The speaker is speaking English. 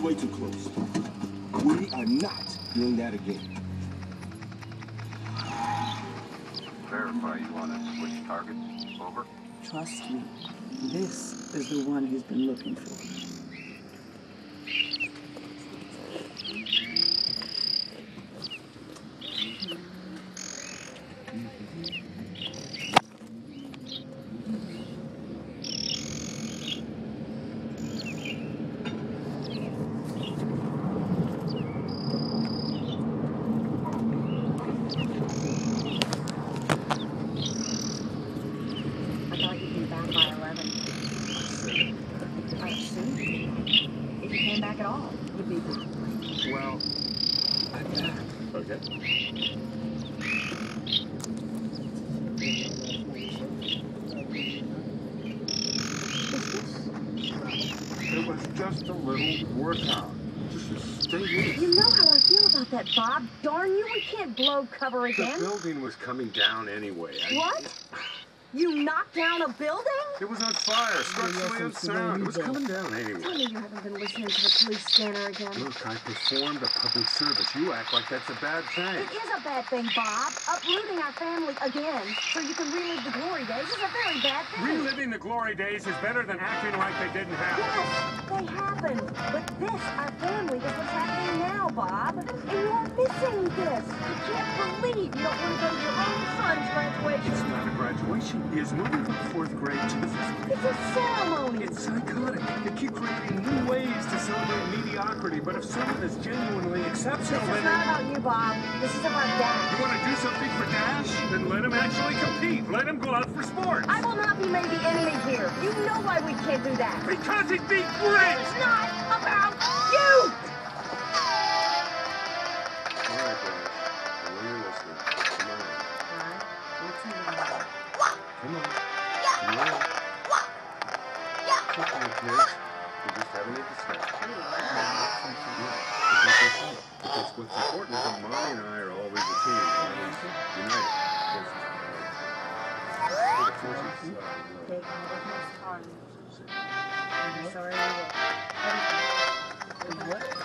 way too close. We are not doing that again. Verify you want to switch targets. Over. Trust me, this is the one he's been looking for. Well, I'm back. Okay. It was just a little workout. Just to stay in. You know how I feel about that, Bob. Darn you, we can't blow cover again. The building was coming down anyway. What? You knocked down a building? It was on fire, structurally unsound. It was coming down anyway. Tell me you haven't been listening to the police scanner again. Look, I performed a public service. You act like that's a bad thing. It is a bad thing, Bob. Uprooting our family again so you can relive the glory days is a very bad thing. Reliving the glory days is better than acting like they didn't happen. Yes, they happened. But this, our family, is what's happening now, Bob. And you're missing this. I can't believe you don't want to go to your own son's graduation. It's not a graduation. He is moving from 4th grade to the 5th grade. It's a ceremony. It's psychotic. They keep creating new ways to celebrate mediocrity, but if someone is genuinely exceptional, This is not about you, Bob. This is about Dad. You want to do something for Dash? Then let him actually compete. Let him go out for sports. I will not be made the enemy here. You know why we can't do that. Because he'd be great! It's not about you! All right, Dad. I know you're listening. Come on. Come on. Come on. Come on, kids. We're just having a discussion. Because what's important is that Mommy and I are always a team. Always united. Take all of my time. I'm sorry. What?